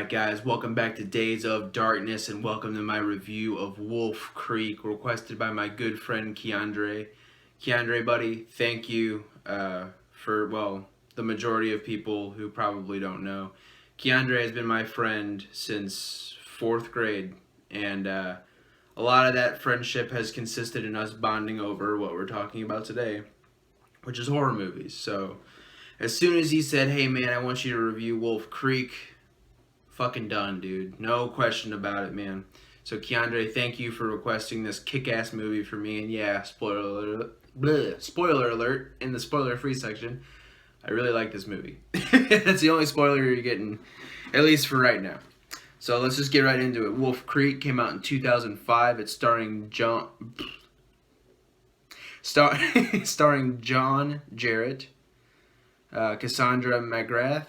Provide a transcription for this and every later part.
Alright guys, welcome back to Days of Darkness and welcome to my review of Wolf Creek, requested by my good friend Keandre. Keandre, buddy, thank you for, well, the majority of people who probably don't know. Keandre has been my friend since 4th grade, and a lot of that friendship has consisted in us bonding over what we're talking about today, which is horror movies. So, as soon as he said, hey man, I want you to review Wolf Creek, fucking done, dude. No question about it, man. So, Keandre, thank you for requesting this kick-ass movie for me. And yeah, spoiler alert in the spoiler-free section. I really like this movie. That's the only spoiler you're getting, at least for right now. So let's just get right into it. Wolf Creek came out in 2005. It's starring John Jarrett, Cassandra McGrath,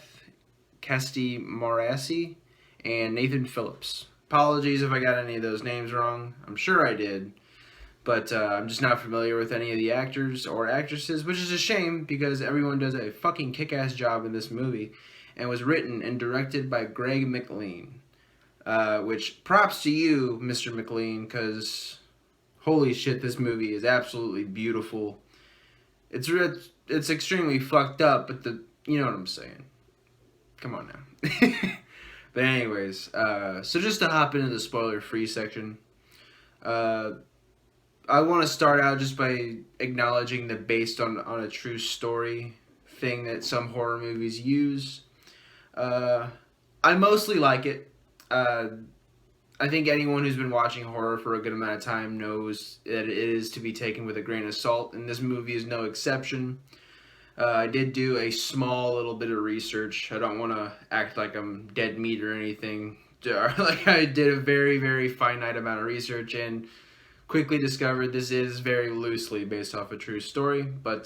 Kesty Morassi, and Nathan Phillips. Apologies if I got any of those names wrong. I'm sure I did. But I'm just not familiar with any of the actors or actresses, which is a shame because everyone does a fucking kick-ass job in this movie, and was written and directed by Greg McLean. Which, props to you, Mr. McLean, because holy shit, this movie is absolutely beautiful. It's extremely fucked up, but you know what I'm saying. Come on now. But anyways, so just to hop into the spoiler-free section, I want to start out just by acknowledging the based on a true story thing that some horror movies use. I mostly like it. I think anyone who's been watching horror for a good amount of time knows that it is to be taken with a grain of salt, and this movie is no exception. I did do a small little bit of research. I don't want to act like I'm dead meat or anything. Like, I did a very, very finite amount of research and quickly discovered this is very loosely based off a true story. But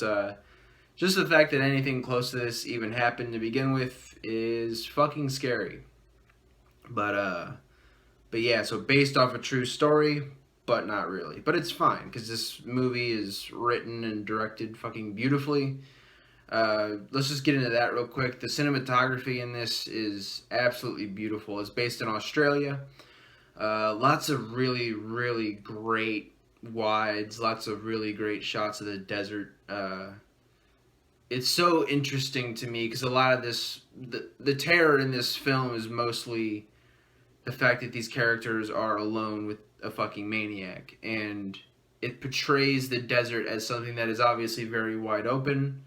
just the fact that anything close to this even happened to begin with is fucking scary. But yeah, so based off a true story, but not really. But it's fine, because this movie is written and directed fucking beautifully. Let's just get into that real quick. The cinematography in this is absolutely beautiful. It's based in Australia. Lots of really, really great wides, lots of really great shots of the desert. It's so interesting to me because a lot of this, the terror in this film is mostly the fact that these characters are alone with a fucking maniac. And it portrays the desert as something that is obviously very wide open,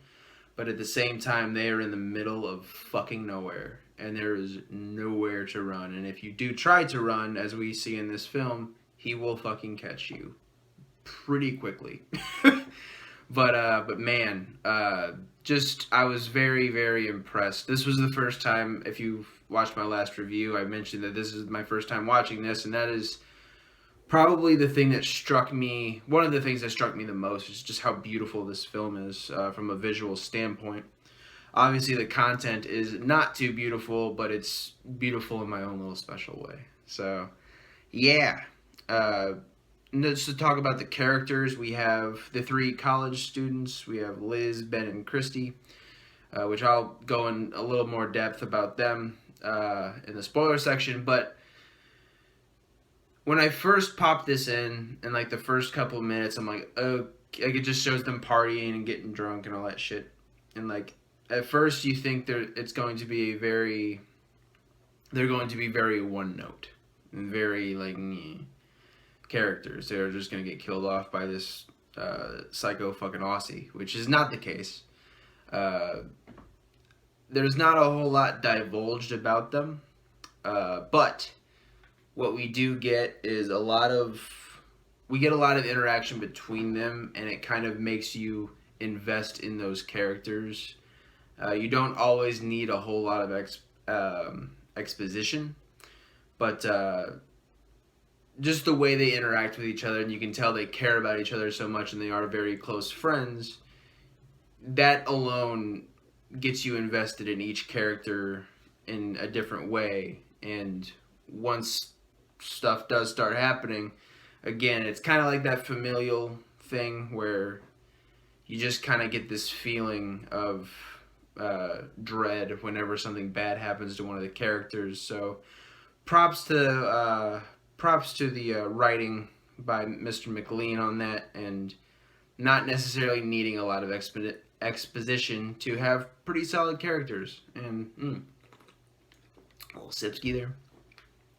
but at the same time, they are in the middle of fucking nowhere, and there is nowhere to run. And if you do try to run, as we see in this film, he will fucking catch you pretty quickly. But man, just I was very, very impressed. This was the first time, if you've watched my last review, I mentioned that this is my first time watching this, and that is probably the thing that struck me, one of the things that struck me the most is just how beautiful this film is from a visual standpoint. Obviously, the content is not too beautiful, but it's beautiful in my own little special way. So, yeah. Just to talk about the characters, we have the 3 college students. We have Liz, Ben, and Christy, which I'll go in a little more depth about them in the spoiler section, but when I first popped this in like the first couple of minutes, I'm like, oh, like it just shows them partying and getting drunk and all that shit. And like, at first you think they're going to be very one note and very like characters. They're just gonna get killed off by this psycho fucking Aussie, which is not the case. There's not a whole lot divulged about them, but what we do get is a lot of interaction between them, and it kind of makes you invest in those characters. You don't always need a whole lot of exposition, but just the way they interact with each other, and you can tell they care about each other so much, and they are very close friends. That alone gets you invested in each character in a different way, and once stuff does start happening, again, it's kind of like that familial thing where you just kind of get this feeling of dread whenever something bad happens to one of the characters. So props to the writing by Mr. McLean on that, and not necessarily needing a lot of exposition to have pretty solid characters. And a little Sipsky there.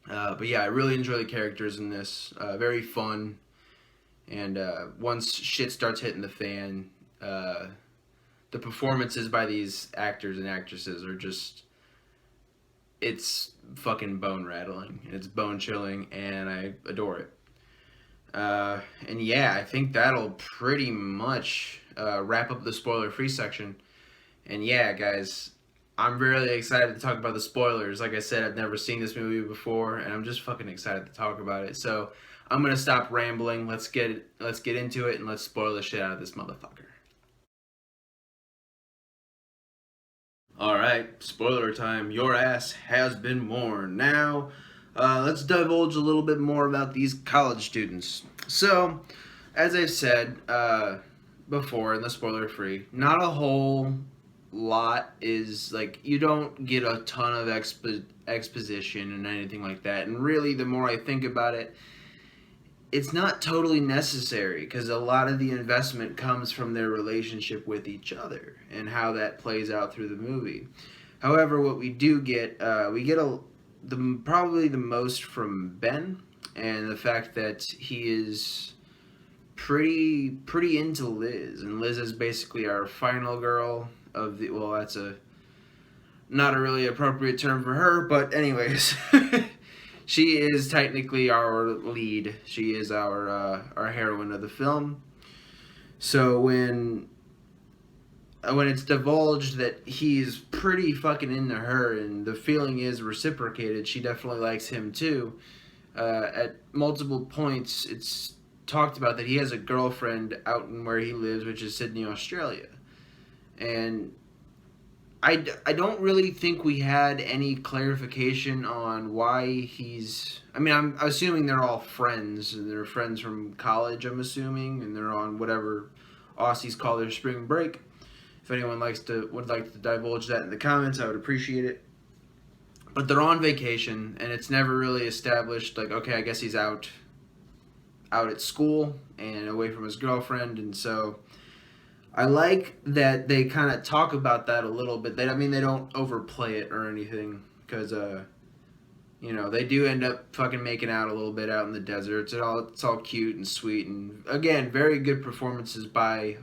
But yeah, I really enjoy the characters in this. Very fun. And once shit starts hitting the fan, the performances by these actors and actresses are just, it's fucking bone rattling. It's bone chilling, and I adore it. And yeah, I think that'll pretty much wrap up the spoiler-free section. And yeah, guys, I'm really excited to talk about the spoilers. Like I said, I've never seen this movie before, and I'm just fucking excited to talk about it. So I'm gonna stop rambling. Let's get into it, and let's spoil the shit out of this motherfucker. Alright, spoiler time. Your ass has been warned. Now, let's divulge a little bit more about these college students. So, as I've said before in the spoiler free, not a whole lot is, like, you don't get a ton of exposition and anything like that. And really, the more I think about it, it's not totally necessary, because a lot of the investment comes from their relationship with each other and how that plays out through the movie. However, what we do get, we get probably the most from Ben, and the fact that he is pretty into Liz, and Liz is basically our final girl of the, well, that's not a really appropriate term for her, but anyways. She is technically our lead. She is our heroine of the film. So when it's divulged that he's pretty fucking into her, and the feeling is reciprocated, she definitely likes him too. At multiple points, it's talked about that he has a girlfriend out in where he lives, which is Sydney, Australia. And I don't really think we had any clarification on why he's... I mean, I'm assuming they're all friends, and they're friends from college, I'm assuming, and they're on whatever Aussies call their spring break. If anyone would like to divulge that in the comments, I would appreciate it. But they're on vacation, and it's never really established, like, okay, I guess he's out at school and away from his girlfriend, and so... I like that they kind of talk about that a little bit. They don't overplay it or anything, because, they do end up fucking making out a little bit out in the desert. It's all cute and sweet, and again, very good performances by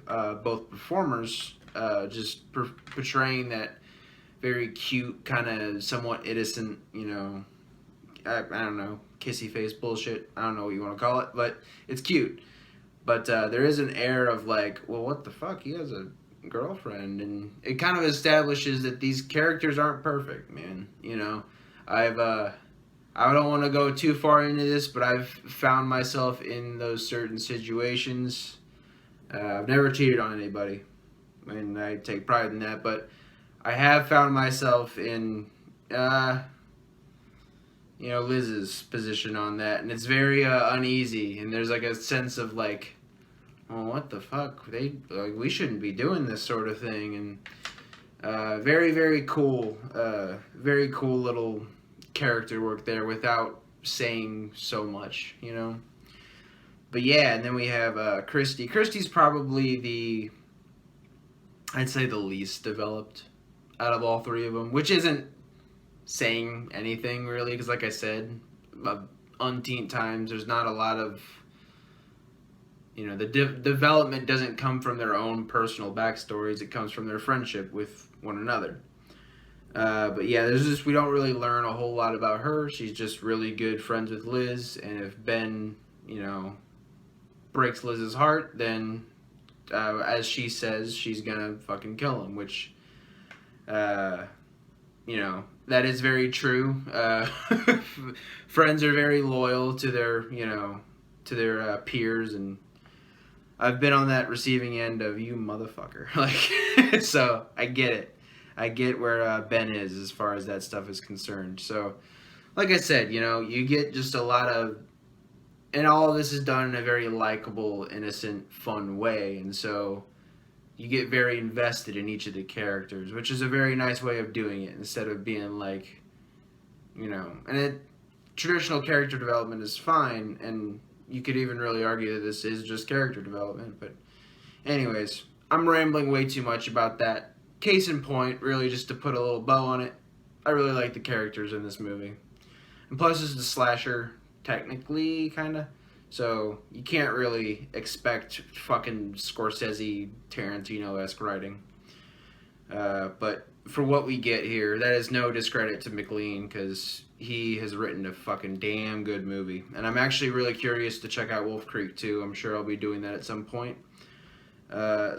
both performers, just portraying that very cute, kind of somewhat innocent, I don't know, kissy face bullshit. I don't know what you want to call it, but it's cute. But there is an air of like, well, what the fuck? He has a girlfriend, and it kind of establishes that these characters aren't perfect, man. I don't want to go too far into this, but I've found myself in those certain situations. I've never cheated on anybody, and I take pride in that. But I have found myself in, Liz's position on that, and it's very uneasy, and there's like a sense of like, well, what the fuck, we shouldn't be doing this sort of thing, and very, very cool little character work there without saying so much, But yeah, and then we have Christy. Christy's probably I'd say the least developed out of all three of them, which isn't saying anything really, because like I said, umpteen times, there's not a lot of, the development doesn't come from their own personal backstories, it comes from their friendship with one another. But yeah, we don't really learn a whole lot about her. She's just really good friends with Liz, and if Ben, breaks Liz's heart, then, as she says, she's gonna fucking kill him, which, that is very true. Friends are very loyal to their peers, and I've been on that receiving end of you motherfucker. Like, so I get it. I get where Ben is as far as that stuff is concerned. So, like I said, you get just a lot of, and all of this is done in a very likable, innocent, fun way, and so, you get very invested in each of the characters, which is a very nice way of doing it instead of being like, traditional character development is fine, and you could even really argue that this is just character development. But anyways, I'm rambling way too much about that. Case in point, really just to put a little bow on it, I really like the characters in this movie. And plus, it's a slasher, technically, kind of. So, you can't really expect fucking Scorsese, Tarantino-esque writing. But for what we get here, that is no discredit to McLean, because he has written a fucking damn good movie. And I'm actually really curious to check out Wolf Creek, too. I'm sure I'll be doing that at some point.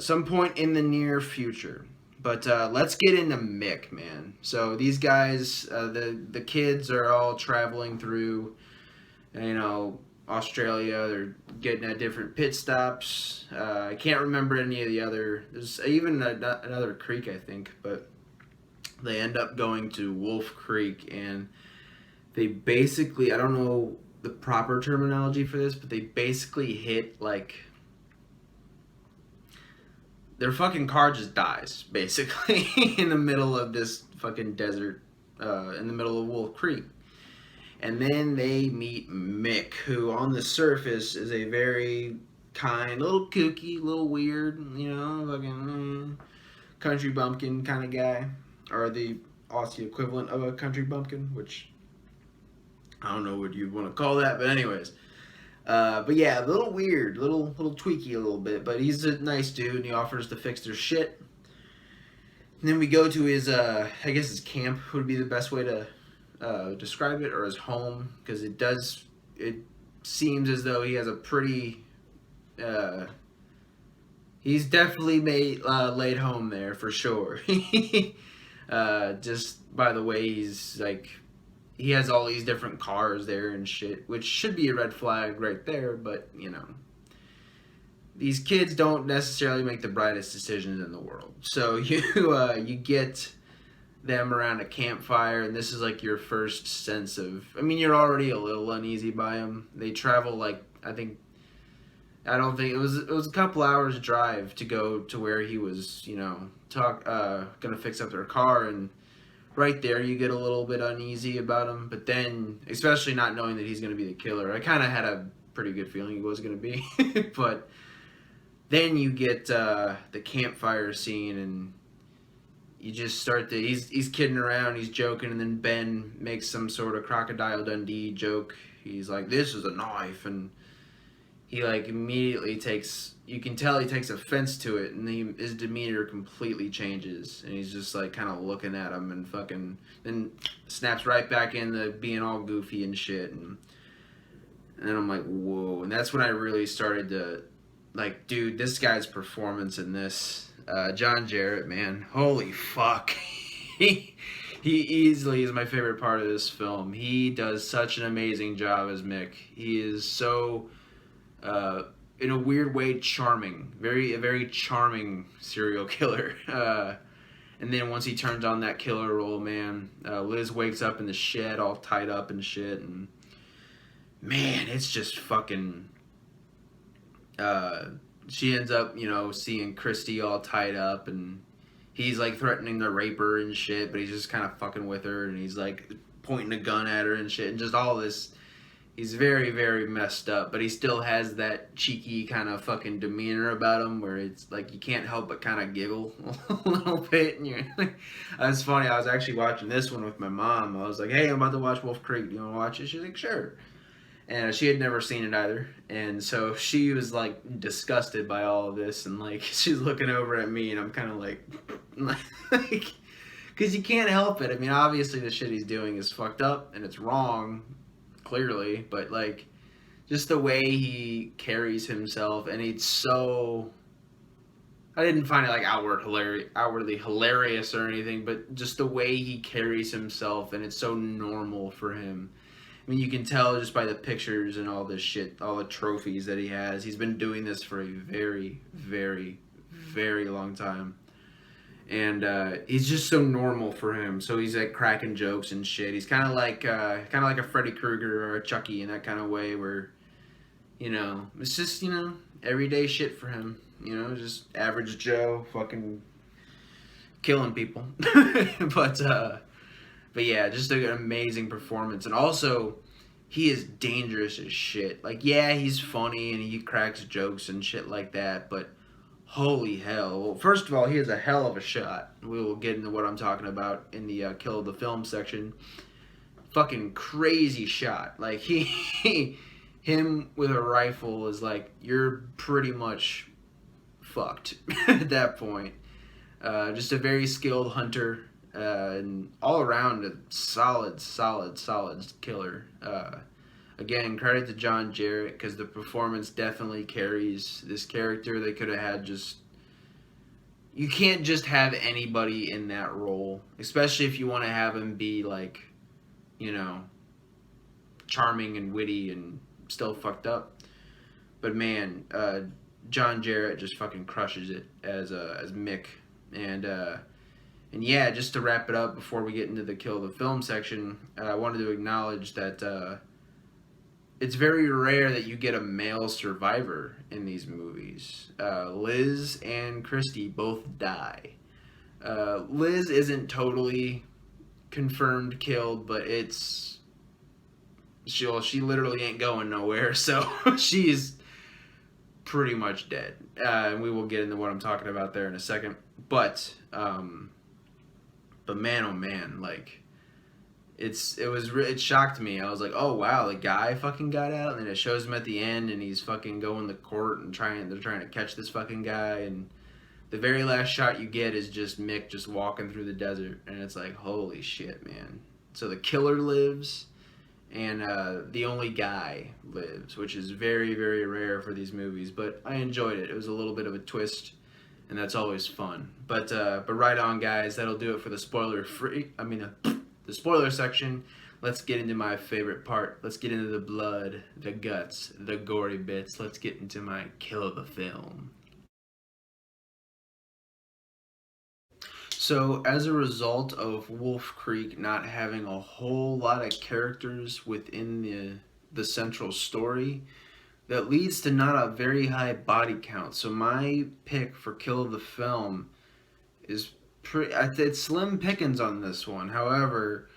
Some point in the near future. But let's get into Mick, man. So these guys, the kids are all traveling through, Australia. They're getting at different pit stops. I can't remember any of the other. There's even another creek, I think. But they end up going to Wolf Creek, and they basically, I don't know the proper terminology for this, but they basically hit like... Their fucking car just dies, basically, in the middle of this fucking desert, in the middle of Wolf Creek. And then they meet Mick, who on the surface is a very kind, little kooky, little weird, fucking country bumpkin kind of guy. Or the Aussie equivalent of a country bumpkin, which I don't know what you'd want to call that, but anyways. But yeah, a little weird, little tweaky a little bit, but he's a nice dude, and he offers to fix their shit. And then we go to his, I guess his camp would be the best way to describe it, or his home, because it seems as though he has a pretty, he's definitely laid home there, for sure. Just by the way he's, like... He has all these different cars there and shit, which should be a red flag right there, but, these kids don't necessarily make the brightest decisions in the world. So you get them around a campfire, and this is like your first sense of... I mean, you're already a little uneasy by them. They travel like, it was a couple hours drive to go to where he was, gonna fix up their car, and... Right there, you get a little bit uneasy about him, but then, especially not knowing that he's going to be the killer, I kind of had a pretty good feeling he was going to be. But then you get the campfire scene, and you just start to... He's kidding around, he's joking, and then Ben makes some sort of Crocodile Dundee joke. He's like, "This is a knife," and he like immediately takes... You can tell he takes offense to it, and his demeanor completely changes, and he's just like kind of looking at him, and fucking then snaps right back into being all goofy and shit, and then I'm like, whoa. And that's when I really started to like, dude, this guy's performance in this, John Jarratt, man, holy fuck. He easily is my favorite part of this film. He does such an amazing job as Mick. He is so in a weird way, charming. A very charming serial killer. And then once he turns on that killer role, man, Liz wakes up in the shed all tied up and shit, and man, it's just fucking... she ends up, seeing Christy all tied up, and he's like threatening to rape her and shit, but he's just kind of fucking with her, and he's like pointing a gun at her and shit, and just all this... He's very, very messed up, but he still has that cheeky kind of fucking demeanor about him where it's like you can't help but kind of giggle a little bit. And you're like, that's funny. I was actually watching this one with my mom. I was like, "Hey, I'm about to watch Wolf Creek. Do you want to watch it?" She's like, "Sure." And she had never seen it either. And so she was like disgusted by all of this. And like she's looking over at me, and I'm kind of like, because you can't help it. I mean, obviously the shit he's doing is fucked up and it's wrong. Clearly, but like just the way he carries himself, and it's so... I didn't find it like outwardly hilarious or anything, but just the way he carries himself, and it's so normal for him. I mean, you can tell just by the pictures and all this shit, all the trophies that he has. He's been doing this for a very, very, very long time. And he's just so normal for him. So he's like cracking jokes and shit. He's kind of like a Freddy Krueger or a Chucky in that kind of way, where, it's just everyday shit for him. You know, just average Joe, fucking killing people. but uh, but yeah, just an amazing performance, and also he is dangerous as shit. Like, yeah, he's funny and he cracks jokes and shit like that, but holy hell. Well, first of all, he has a hell of a shot. We will get into what I'm talking about in the Kill of the Film section. Fucking crazy shot. Like, him with a rifle is like, you're pretty much fucked at that point. Just a very skilled hunter, and all around a solid killer. Again, credit to John Jarratt, because the performance definitely carries this character. They could have had just... You can't just have anybody in that role, especially if you want to have him be like, you know, charming and witty and still fucked up. But man, John Jarratt just fucking crushes it as Mick. And yeah, just to wrap it up before we get into the Kill of the Film section, I wanted to acknowledge that it's very rare that you get a male survivor in these movies. Liz and Christy both die. Liz isn't totally confirmed killed, but she literally ain't going nowhere, so she's pretty much dead. And we will get into what I'm talking about there in a second. But man, oh man, like, it shocked me. I was like, oh wow, the guy fucking got out, and then it shows him at the end, and he's fucking going to court and they're trying to catch this fucking guy, and the very last shot you get is just Mick just walking through the desert, and it's like, holy shit, man. So the killer lives, and the only guy lives, which is very, very rare for these movies, but I enjoyed it. It was a little bit of a twist, and that's always fun. But right on, guys, that'll do it for the the spoiler section. Let's get into my favorite part. Let's get into the blood, the guts, the gory bits. Let's get into my Kill of the Film. So, as a result of Wolf Creek not having a whole lot of characters within the central story, that leads to not a very high body count. So my pick for Kill of the Film is it's slim pickings on this one. However,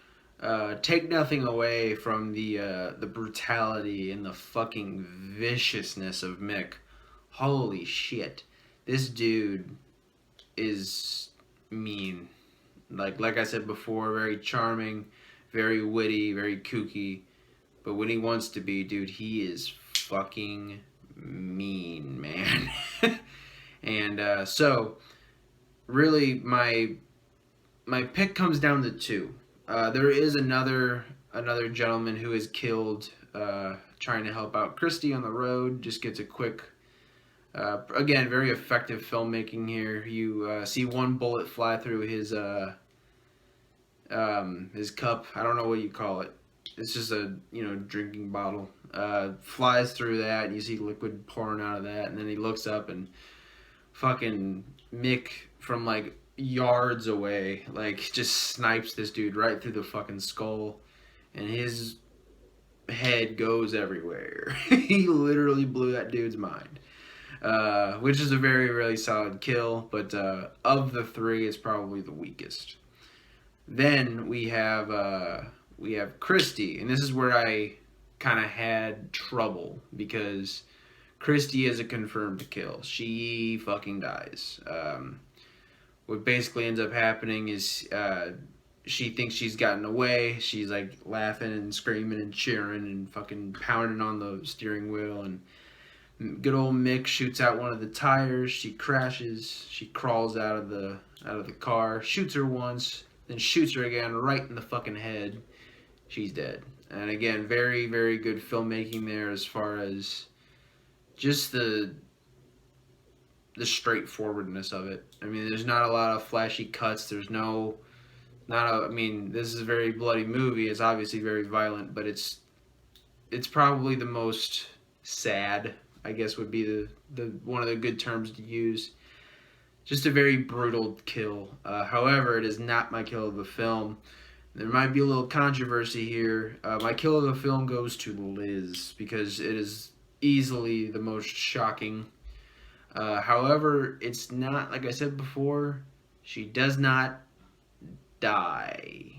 take nothing away from the brutality and the fucking viciousness of Mick. Holy shit, this dude is mean. Like I said before, very charming, very witty, very kooky. But when he wants to be, dude, he is fucking mean, man. And so really my pick comes down to two. There is another gentleman who is killed trying to help out Christy on the road. Just gets a quick again, very effective filmmaking here. You see one bullet fly through his cup. I don't know what you call it. It's just a, drinking bottle. Flies through that, and you see liquid pouring out of that, and then he looks up, and fucking Mick from like yards away, like, just snipes this dude right through the fucking skull, and his head goes everywhere. He literally blew that dude's mind. Which is a very, really solid kill, but of the three, it's probably the weakest. Then we have Christy, and this is where I kind of had trouble, because Christy is a confirmed kill. She fucking dies. What basically ends up happening is she thinks she's gotten away. She's like laughing and screaming and cheering and fucking pounding on the steering wheel, and good old Mick shoots out one of the tires. She crashes. She crawls out of the car, shoots her once, then shoots her again right in the fucking head. She's dead. And again, very, very good filmmaking there as far as just the straightforwardness of it. I mean, there's not a lot of flashy cuts. There's this is a very bloody movie. It's obviously very violent, but it's probably the most sad, I guess, would be the one of the good terms to use. Just a very brutal kill. However, it is not my Kill of the Film. There might be a little controversy here. My Kill of the Film goes to Liz, because it is easily the most shocking. However, it's not, like I said before, she does not die.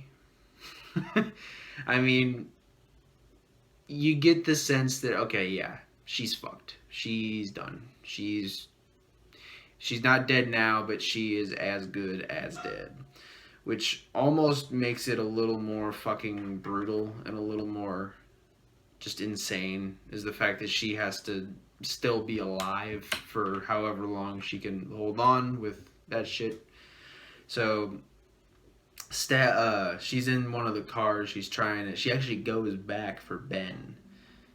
I mean, you get the sense that, okay, yeah, she's fucked. She's done. She's not dead now, but she is as good as dead. Which almost makes it a little more fucking brutal and a little more just insane, is the fact that she has to still be alive for however long she can hold on with that shit. So she's in one of the cars. She's trying it. She actually goes back for Ben.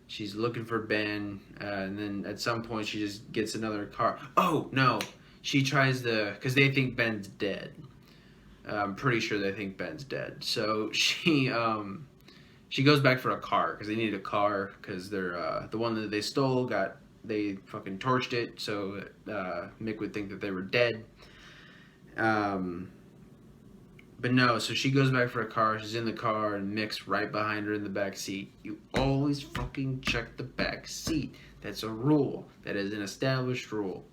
She's looking for Ben, and then at some point she just gets another car. Oh no, she tries to, because they think Ben's dead. I'm pretty sure they think Ben's dead. So she goes back for a car because they need a car because they're the one that they stole they fucking torched it. So Mick would think that they were dead. But no, so she goes back for a car. She's in the car, and Mick's right behind her in the back seat. You always fucking check the back seat. That's a rule. That is an established rule.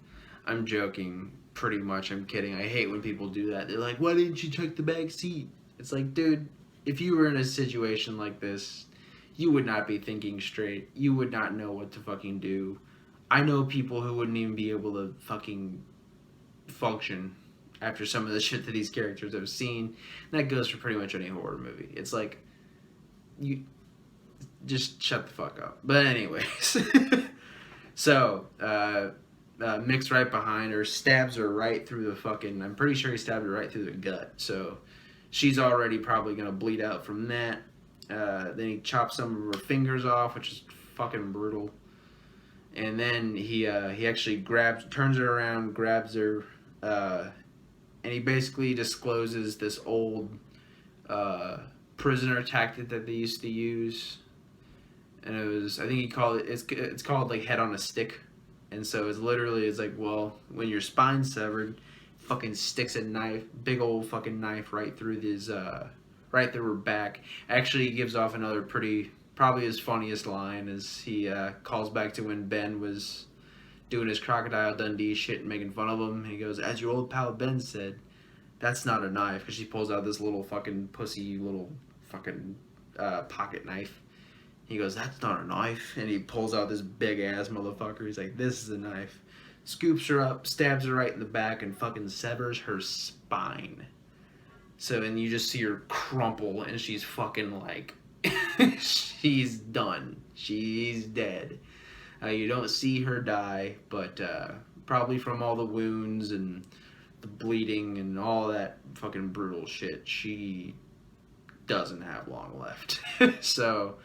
I'm joking. Pretty much, I'm kidding. I hate when people do that. They're like, why didn't you check the back seat? It's like, dude, if you were in a situation like this, you would not be thinking straight. You would not know what to fucking do. I know people who wouldn't even be able to fucking function after some of the shit that these characters have seen. And that goes for pretty much any horror movie. It's like, you just shut the fuck up. But anyways, so Mick's right behind her, stabs her right through the fucking, I'm pretty sure he stabbed her right through the gut. So she's already probably gonna bleed out from that. Then he chops some of her fingers off, which is fucking brutal. And then he actually turns her around, grabs her, and he basically discloses this old prisoner tactic that they used to use. And it was, I think he called it, it's called like head on a stick. And so it's like, well, when your spine's severed, fucking sticks a knife, big old fucking knife right through right through her back. Actually, he gives off another probably his funniest line, as he calls back to when Ben was doing his Crocodile Dundee shit and making fun of him. And he goes, as your old pal Ben said, that's not a knife, because she pulls out this little fucking pussy little fucking pocket knife. He goes, that's not a knife. And he pulls out this big ass motherfucker. He's like, this is a knife. Scoops her up, stabs her right in the back, and fucking severs her spine. So, and you just see her crumple, and she's fucking like, she's done. She's dead. You don't see her die, but probably from all the wounds and the bleeding and all that fucking brutal shit, she doesn't have long left. So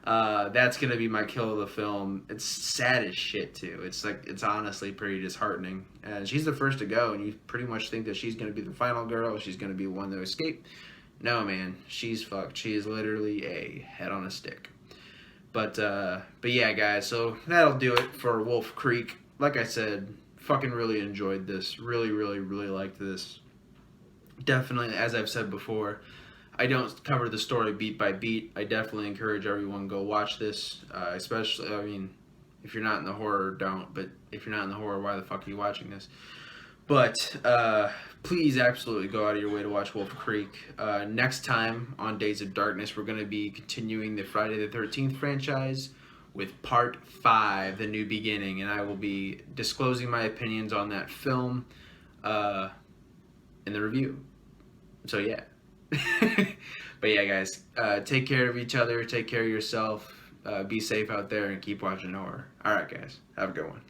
that's gonna be my kill of the film. It's sad as shit too. It's honestly pretty disheartening. And she's the first to go, and you pretty much think that she's gonna be the final girl. She's gonna be the one to escape. No, man, she's fucked. She is literally a head on a stick. But yeah, guys. So that'll do it for Wolf Creek. Like I said, fucking really enjoyed this. Really, really, really liked this. Definitely, as I've said before, I don't cover the story beat by beat. I definitely encourage everyone go watch this. Especially, I mean, if you're not in the horror, don't. But if you're not in the horror, why the fuck are you watching this? But please absolutely go out of your way to watch Wolf Creek. Next time on Days of Darkness, we're going to be continuing the Friday the 13th franchise with Part 5, The New Beginning. And I will be disclosing my opinions on that film in the review. So yeah. But yeah, guys, take care of each other, take care of yourself, be safe out there, and keep watching horror. Alright, guys, have a good one.